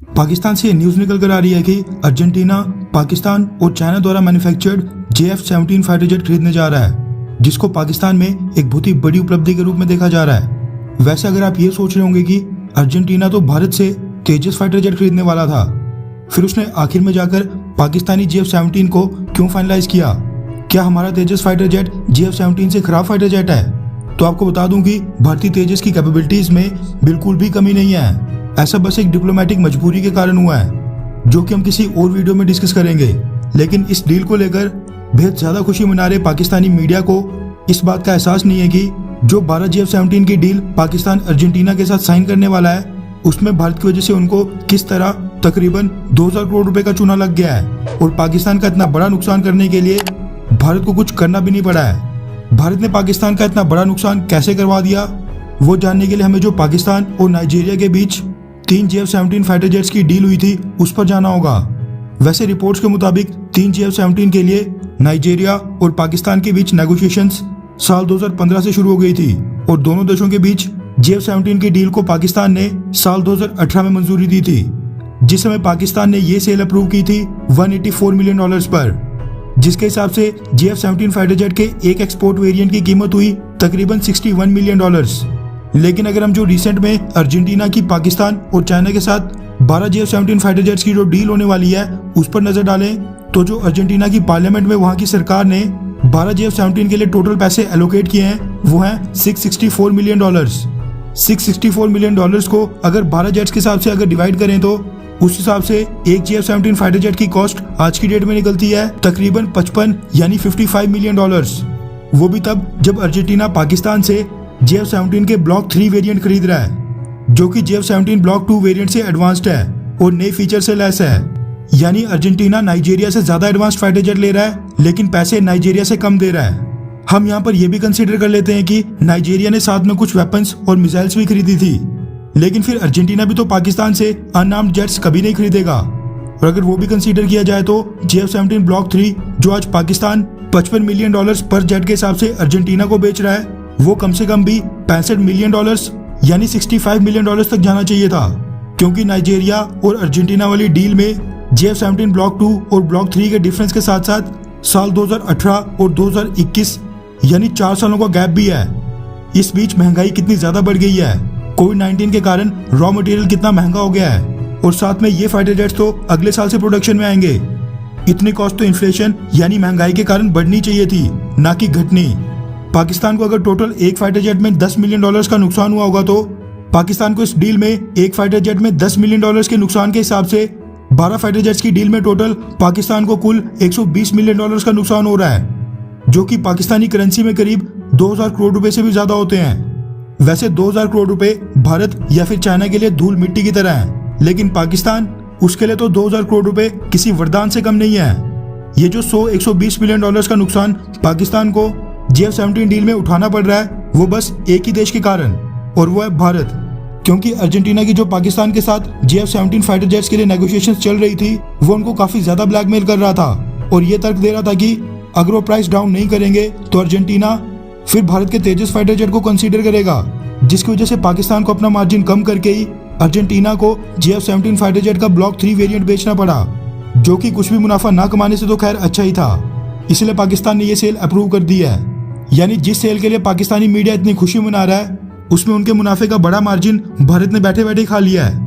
पाकिस्तान से न्यूज निकल कर आ रही है कि अर्जेंटीना, पाकिस्तान और चाइना द्वारा मैन्युफैक्चर्ड JF-17 फाइटर जेट खरीदने जा रहा है, जिसको पाकिस्तान में एक बहुत ही बड़ी उपलब्धि के रूप में देखा जा रहा है। वैसे अगर आप ये सोच रहे होंगे कि अर्जेंटीना तो भारत से तेजस फाइटर जेट खरीदने वाला था, फिर उसने आखिर में जाकर पाकिस्तानी JF-17 को क्यों फाइनलाइज किया? क्या हमारा तेजस फाइटर जेट JF-17 से खराब फाइटर जेट है? तो आपको बता दूं कि भारतीय तेजस की कैपेबिलिटीज में बिल्कुल भी कमी नहीं है। ऐसा बस एक डिप्लोमेटिक मजबूरी के कारण हुआ है, जो कि हम किसी और वीडियो में डिस्कस करेंगे। लेकिन इस डील को लेकर बेहद ज्यादा खुशी मना रहे पाकिस्तानी मीडिया को इस बात का एहसास नहीं है कि जो 12 JF-17 की डील पाकिस्तान अर्जेंटीना के साथ साइन करने वाला है, उसमें भारत की वजह से उनको किस तरह तकरीबन 2000 करोड़ रुपए का चूना लग गया है और पाकिस्तान का इतना बड़ा नुकसान करने के लिए भारत को कुछ करना भी नहीं पड़ा है। भारत ने पाकिस्तान का इतना बड़ा नुकसान कैसे करवा दिया, वो जानने के लिए हमें जो पाकिस्तान और नाइजीरिया के बीच 3 JF-17 फाइटर जेट्स की डील हुई थी उस पर जाना होगा। वैसे रिपोर्ट्स के मुताबिक 3 JF-17 के लिए नाइजीरिया और पाकिस्तान के बीच नेगोशिएशंस साल 2015 से शुरू हो गई थी और दोनों देशों के बीच JF-17 की डील को पाकिस्तान ने साल 2018 में मंजूरी दी थी, जिस समय पाकिस्तान ने ये सेल अप्रूव की थी $184 मिलियन पर, जिसके हिसाब से JF-17 फाइटर जेट के एक एक्सपोर्ट वेरिएंट की कीमत हुई तकरीबन $61 मिलियन। लेकिन अगर हम जो रिसेंट में अर्जेंटीना की पाकिस्तान और चाइना के साथ 12 JF-17 फाइटर जेट्स की जो डील होने वाली है उस पर नजर डालें, तो जो अर्जेंटीना की पार्लियामेंट में वहां की सरकार ने 12 JF-17 के लिए टोटल पैसे एलोकेट किए हैं वो हैं $664 मिलियन। $664 मिलियन को अगर 12 जेट्स के हिसाब से अगर डिवाइड करें तो उस हिसाब से एक JF-17 फाइटर जेट की कॉस्ट आज की डेट में निकलती है तकरीबन 55 यानी $55 मिलियन। वो भी तब जब अर्जेंटीना पाकिस्तान से JF-17 के ब्लॉक 3 वेरिएंट खरीद रहा है, जो कि JF-17 ब्लॉक 2 वेरिएंट से एडवांस्ड है और नए फीचर से लैस है। यानी अर्जेंटीना नाइजीरिया से ज्यादा एडवांस्ड फाइटर जेट ले रहा है, लेकिन पैसे नाइजीरिया से कम दे रहा है। हम यहाँ पर यह भी कंसीडर कर लेते हैं कि नाइजीरिया ने साथ में कुछ वेपन्स और मिसाइल्स भी खरीदी थी, लेकिन फिर अर्जेंटीना भी तो पाकिस्तान से अनआर्म्ड जेट्स कभी नहीं खरीदेगा। और अगर वो भी कंसीडर किया जाए तो JF-17 ब्लॉक 3 जो आज पाकिस्तान $55 मिलियन पर जेट के हिसाब से अर्जेंटीना को बेच रहा है, वो कम से कम भी $65 मिलियन यानी $65 मिलियन तक जाना चाहिए था, क्योंकि नाइजीरिया और अर्जेंटीना वाली डील में JF-17 ब्लॉक 2 और ब्लॉक 3 के डिफरेंस के साथ साथ साल 2018 और 2021 यानी 4 सालों का गैप भी है। इस बीच महंगाई कितनी ज्यादा बढ़ गई है, कोविड-19 के कारण रॉ मटेरियल कितना महंगा हो गया है, और साथ में ये फाइटर जेट्स तो अगले साल से प्रोडक्शन में आएंगे। इतनी कॉस्ट तो इन्फ्लेशन यानी महंगाई के कारण बढ़नी चाहिए थी, ना कि घटनी। पाकिस्तान को अगर टोटल एक फाइटर जेट में $10 मिलियन का नुकसान हुआ होगा, तो पाकिस्तान को इस डील में एक फाइटर जेट में $10 मिलियन के नुकसान के हिसाब से 12 फाइटर जेट्स की डील में टोटल पाकिस्तान को कुल $120 मिलियन का नुकसान हो रहा है, जो कि पाकिस्तानी करेंसी में करीब 2000 करोड़ रुपए से भी ज्यादा होते हैं। वैसे 2000 करोड़ रुपए भारत या फिर चाइना के लिए धूल मिट्टी की तरह है, लेकिन पाकिस्तान उसके लिए तो 2000 करोड़ रुपए किसी वरदान से कम नहीं है। ये जो 100-120 मिलियन का नुकसान पाकिस्तान को JF-17 डील में उठाना पड़ रहा है, वो बस एक ही देश के कारण, और वो है भारत। क्योंकि अर्जेंटीना की जो पाकिस्तान के साथ JF-17 फाइटर जेट्स के लिए नेगोशिएशंस चल रही थी, वो उनको काफी ज्यादा ब्लैकमेल कर रहा था और ये तर्क दे रहा था कि अगर वो प्राइस डाउन नहीं करेंगे तो अर्जेंटीना फिर भारत के तेजस फाइटर जेट को कंसीडर करेगा, जिसकी वजह से पाकिस्तान को अपना मार्जिन कम करके ही अर्जेंटीना को JF-17 फाइटर जेट का ब्लॉक 3 वेरिएंट बेचना पड़ा, जो कि कुछ भी मुनाफा ना कमाने से तो खैर अच्छा ही था। इसलिए पाकिस्तान ने ये सेल अप्रूव कर दी है। यानी जिस सेल के लिए पाकिस्तानी मीडिया इतनी खुशी मना रहा है, उसमें उनके मुनाफे का बड़ा मार्जिन भारत ने बैठे बैठे खा लिया है।